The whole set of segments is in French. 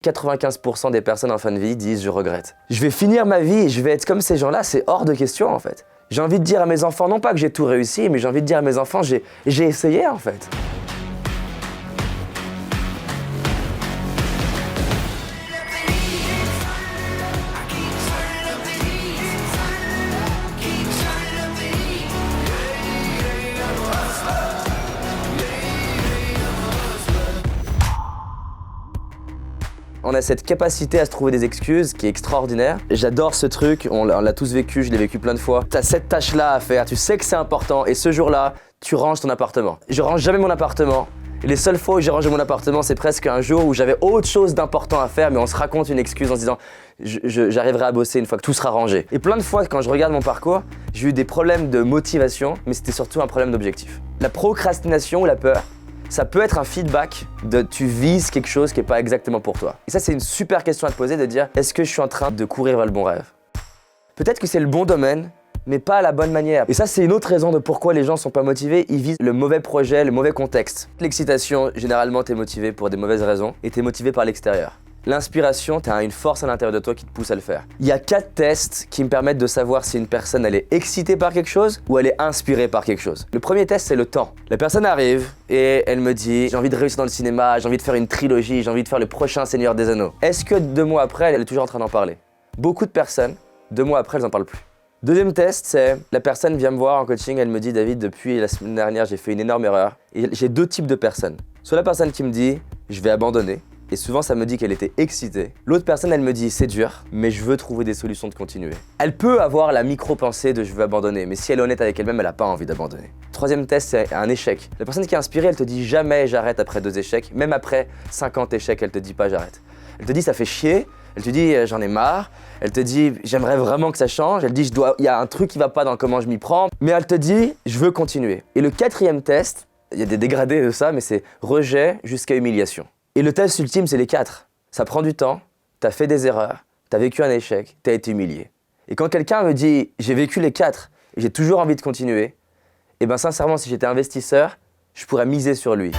95% des personnes en fin de vie disent « je regrette ». Je vais finir ma vie et je vais être comme ces gens-là, c'est hors de question en fait. J'ai envie de dire à mes enfants, non pas que j'ai tout réussi, mais j'ai envie de dire à mes enfants, j'ai essayé en fait. On a cette capacité à se trouver des excuses qui est extraordinaire. J'adore ce truc, on l'a tous vécu, je l'ai vécu plein de fois. T'as cette tâche-là à faire, tu sais que c'est important et ce jour-là, tu ranges ton appartement. Je range jamais mon appartement. Et les seules fois où j'ai rangé mon appartement, c'est presque un jour où j'avais autre chose d'important à faire, mais on se raconte une excuse en se disant j'arriverai à bosser une fois que tout sera rangé. Et plein de fois, quand je regarde mon parcours, j'ai eu des problèmes de motivation, mais c'était surtout un problème d'objectif. La procrastination ou la peur, ça peut être un feedback de tu vises quelque chose qui n'est pas exactement pour toi. Et ça, c'est une super question à te poser de dire est-ce que je suis en train de courir vers le bon rêve? Peut-être que c'est le bon domaine, mais pas à la bonne manière. Et ça, c'est une autre raison de pourquoi les gens sont pas motivés. Ils visent le mauvais projet, le mauvais contexte. L'excitation, généralement, t'es motivé pour des mauvaises raisons et t'es motivé par l'extérieur. L'inspiration, t'as une force à l'intérieur de toi qui te pousse à le faire. Il y a 4 tests qui me permettent de savoir si une personne elle est excitée par quelque chose ou elle est inspirée par quelque chose. Le premier test, c'est le temps. La personne arrive et elle me dit j'ai envie de réussir dans le cinéma, j'ai envie de faire une trilogie, j'ai envie de faire le prochain Seigneur des Anneaux. Est-ce que 2 mois après, elle est toujours en train d'en parler? Beaucoup de personnes, 2 mois après, elles en parlent plus. Deuxième test, c'est la personne vient me voir en coaching, elle me dit David, depuis la semaine dernière, j'ai fait une énorme erreur. Et j'ai 2 types de personnes. Soit la personne qui me dit je vais abandonner. Et souvent, ça me dit qu'elle était excitée. L'autre personne, elle me dit c'est dur, mais je veux trouver des solutions de continuer. Elle peut avoir la micro-pensée de je veux abandonner, mais si elle est honnête avec elle-même, elle n'a pas envie d'abandonner. Troisième test, c'est un échec. La personne qui est inspirée, elle te dit jamais j'arrête après 2 échecs. Même après 50 échecs, elle te dit pas j'arrête. Elle te dit ça fait chier, elle te dit j'en ai marre, elle te dit j'aimerais vraiment que ça change, elle dit il y a un truc qui va pas dans comment je m'y prends, mais elle te dit je veux continuer. Et le 4e test, il y a des dégradés de ça, mais c'est rejet jusqu'à humiliation. Et le test ultime, c'est les 4. Ça prend du temps, t'as fait des erreurs, t'as vécu un échec, t'as été humilié. Et quand quelqu'un me dit j'ai vécu les 4 et j'ai toujours envie de continuer, et ben sincèrement, si j'étais investisseur, je pourrais miser sur lui.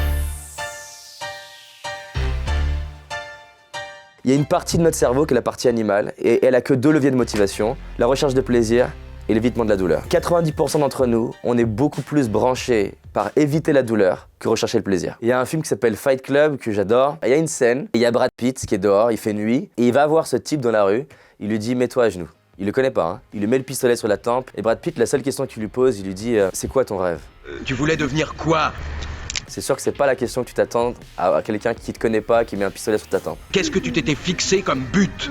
Il y a une partie de notre cerveau qui est la partie animale et elle a que 2 leviers de motivation, la recherche de plaisir et l'évitement de la douleur. 90% d'entre nous, on est beaucoup plus branchés par éviter la douleur que rechercher le plaisir. Il y a un film qui s'appelle Fight Club que j'adore. Il y a une scène et il y a Brad Pitt qui est dehors, il fait nuit et il va voir ce type dans la rue. Il lui dit mets-toi à genoux. Il le connaît pas, hein. Il lui met le pistolet sur la tempe et Brad Pitt, la seule question qu'il lui pose, il lui dit c'est quoi ton rêve? Tu voulais devenir quoi? C'est sûr que c'est pas la question que tu t'attends à quelqu'un qui te connaît pas, qui met un pistolet sur ta tempe. Qu'est-ce que tu t'étais fixé comme but?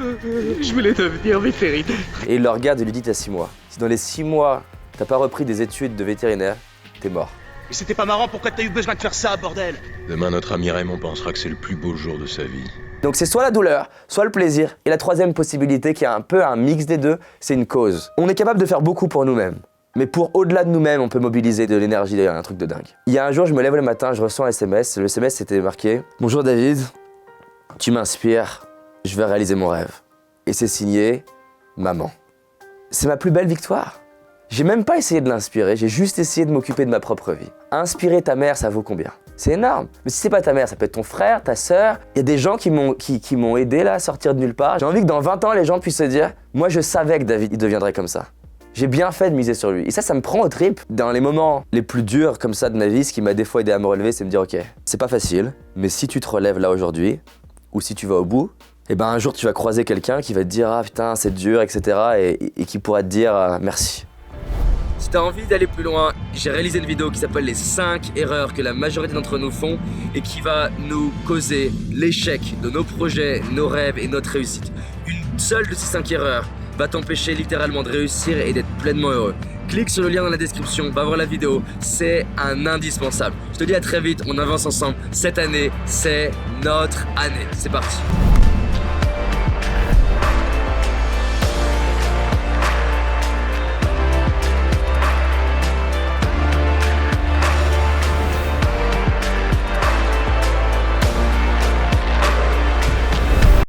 Je voulais devenir vétérinaire. Et il le regarde et lui dit t'as 6 mois. Si dans les 6 mois, t'as pas repris des études de vétérinaire, t'es mort. Mais c'était pas marrant, pourquoi t'as eu besoin de faire ça, bordel? Demain, notre ami Raymond pensera que c'est le plus beau jour de sa vie. Donc c'est soit la douleur, soit le plaisir. Et la 3e possibilité, qui est un peu un mix des deux, c'est une cause. On est capable de faire beaucoup pour nous-mêmes. Mais pour au-delà de nous-mêmes, on peut mobiliser de l'énergie, un truc de dingue. Il y a un jour, je me lève le matin, je reçois un SMS. Le SMS, c'était marqué « Bonjour David, tu m'inspires, je vais réaliser mon rêve. » Et c'est signé « Maman ». C'est ma plus belle victoire. J'ai même pas essayé de l'inspirer, j'ai juste essayé de m'occuper de ma propre vie. Inspirer ta mère, ça vaut combien? C'est énorme. Mais si c'est pas ta mère, ça peut être ton frère, ta sœur. Il y a des gens qui m'ont aidé là à sortir de nulle part. J'ai envie que dans 20 ans, les gens puissent se dire « Moi, je savais que David, il deviendrait comme ça. » J'ai bien fait de miser sur lui. Et ça me prend aux tripes. Dans les moments les plus durs comme ça de ma vie, ce qui m'a des fois aidé à me relever, c'est me dire ok, c'est pas facile, mais si tu te relèves là aujourd'hui, ou si tu vas au bout, et ben un jour tu vas croiser quelqu'un qui va te dire ah putain c'est dur, etc. et qui pourra te dire merci. Si t'as envie d'aller plus loin, j'ai réalisé une vidéo qui s'appelle les 5 erreurs que la majorité d'entre nous font et qui va nous causer l'échec de nos projets, nos rêves et notre réussite. Une seule de ces 5 erreurs va t'empêcher littéralement de réussir et d'être pleinement heureux. Clique sur le lien dans la description, va voir la vidéo, c'est un indispensable. Je te dis à très vite, on avance ensemble. Cette année, c'est notre année. C'est parti.